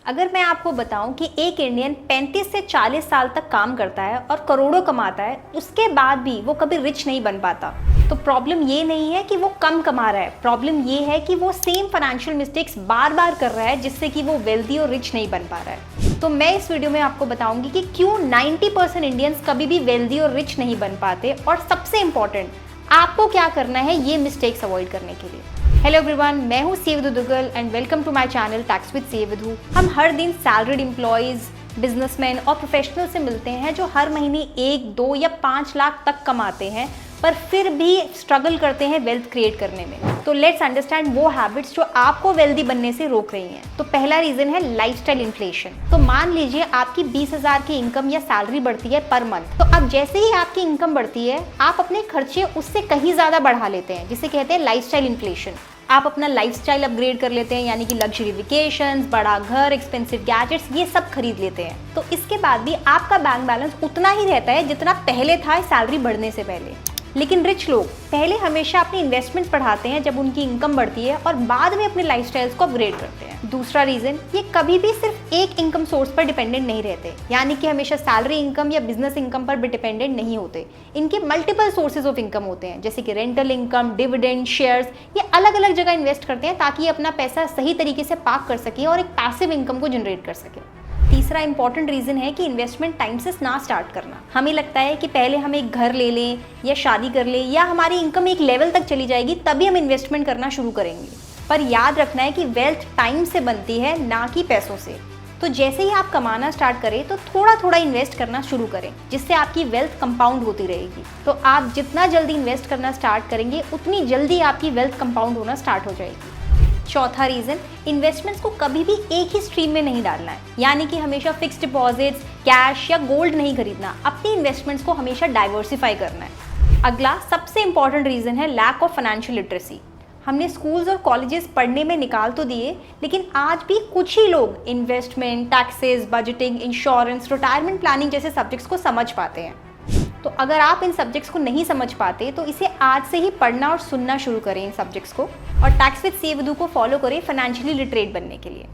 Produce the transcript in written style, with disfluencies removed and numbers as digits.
अगर मैं आपको बताऊं कि एक इंडियन 35 से 40 साल तक काम करता है और करोड़ों कमाता है, उसके बाद भी वो कभी रिच नहीं बन पाता, तो प्रॉब्लम ये नहीं है कि वो कम कमा रहा है। प्रॉब्लम ये है कि वो सेम फाइनेंशियल मिस्टेक्स बार बार कर रहा है, जिससे कि वो वेल्दी और रिच नहीं बन पा रहा है। तो मैं इस वीडियो में आपको बताऊंगी कि क्यों 90% इंडियंस कभी भी वेल्दी और रिच नहीं बन पाते, और सबसे इंपॉर्टेंट आपको क्या करना है ये मिस्टेक्स अवॉइड करने के लिए। हेलो एवरीवन, मैं हूँ C Vidhu Duggal and welcome to my channel tax with C Vidhu. हम हर दिन सैलरीड एम्प्लॉयज़, बिजनेसमैन और प्रोफेशनल से मिलते हैं जो हर महीने 1, 2 या 5 लाख तक कमाते हैं, पर फिर भी स्ट्रगल करते हैं वेल्थ क्रिएट करने में। तो लेट्स अंडरस्टैंड वो हैबिट्स जो आपको वेल्दी बनने से रोक रही हैं। तो पहला रीजन है लाइफस्टाइल इन्फ्लेशन। तो मान लीजिए आपकी 20,000 की इनकम या सैलरी बढ़ती है पर मंथ, तो अब जैसे ही आपकी इनकम बढ़ती है आप अपने खर्चे उससे कहीं ज्यादा बढ़ा लेते हैं, जिसे कहते हैं लाइफस्टाइल इन्फ्लेशन। आप अपना लाइफस्टाइल अपग्रेड कर लेते हैं, यानी कि लग्जरी वेकेशंस, बड़ा घर, एक्सपेंसिव गैजेट्स, ये सब खरीद लेते हैं। तो इसके बाद भी आपका बैंक बैलेंस उतना ही रहता है जितना पहले था सैलरी बढ़ने से पहले। लेकिन रिच लोग पहले हमेशा अपनी इन्वेस्टमेंट बढ़ाते हैं जब उनकी इनकम बढ़ती है, और बाद में अपने लाइफस्टाइल्स को अपग्रेड करते हैं। दूसरा रीजन, ये कभी भी सिर्फ एक इनकम सोर्स पर डिपेंडेंट नहीं रहते, यानी कि हमेशा सैलरी इनकम या बिजनेस इनकम पर भी डिपेंडेंट नहीं होते। इनके मल्टीपल सोर्सेज ऑफ इनकम होते हैं, जैसे कि रेंटल इनकम, डिविडेंड, शेयर्स। ये अलग अलग जगह इन्वेस्ट करते हैं ताकि ये अपना पैसा सही तरीके से पार्क कर सके और एक पैसिव इनकम को जनरेट कर सके। तीसरा इंपॉर्टेंट रीजन है कि इन्वेस्टमेंट टाइम से ना स्टार्ट करना। हमें लगता है कि पहले हम एक घर ले लें या शादी कर लें या हमारी इनकम एक लेवल तक चली जाएगी तभी हम इन्वेस्टमेंट करना शुरू करेंगे। पर याद रखना है कि वेल्थ टाइम से बनती है, ना कि पैसों से। तो जैसे ही आप कमाना स्टार्ट करें तो थोड़ा थोड़ा इन्वेस्ट करना शुरू करें, जिससे आपकी वेल्थ कंपाउंड होती रहेगी। तो आप जितना जल्दी इन्वेस्ट करना स्टार्ट करेंगे उतनी जल्दी आपकी वेल्थ कंपाउंड होना स्टार्ट हो जाएगी। चौथा रीजन, इन्वेस्टमेंट्स को कभी भी एक ही स्ट्रीम में नहीं डालना है, यानी कि हमेशा फिक्स्ड डिपॉजिट्स, कैश या गोल्ड नहीं खरीदना। अपनी इन्वेस्टमेंट्स को हमेशा डाइवर्सिफाई करना है। अगला सबसे इंपॉर्टेंट रीजन है लैक ऑफ फाइनेंशियल लिटरेसी। हमने स्कूल्स और कॉलेजेस पढ़ने में निकाल तो दिए, लेकिन आज भी कुछ ही लोग investment, taxes, budgeting, insurance, retirement planning जैसे सब्जेक्ट्स को समझ पाते हैं। तो अगर आप इन सब्जेक्ट्स को नहीं समझ पाते तो इसे आज से ही पढ़ना और सुनना शुरू करें इन सब्जेक्ट्स को, और टैक्स विद सी विधु को फॉलो करें फाइनेंशियली लिटरेट बनने के लिए।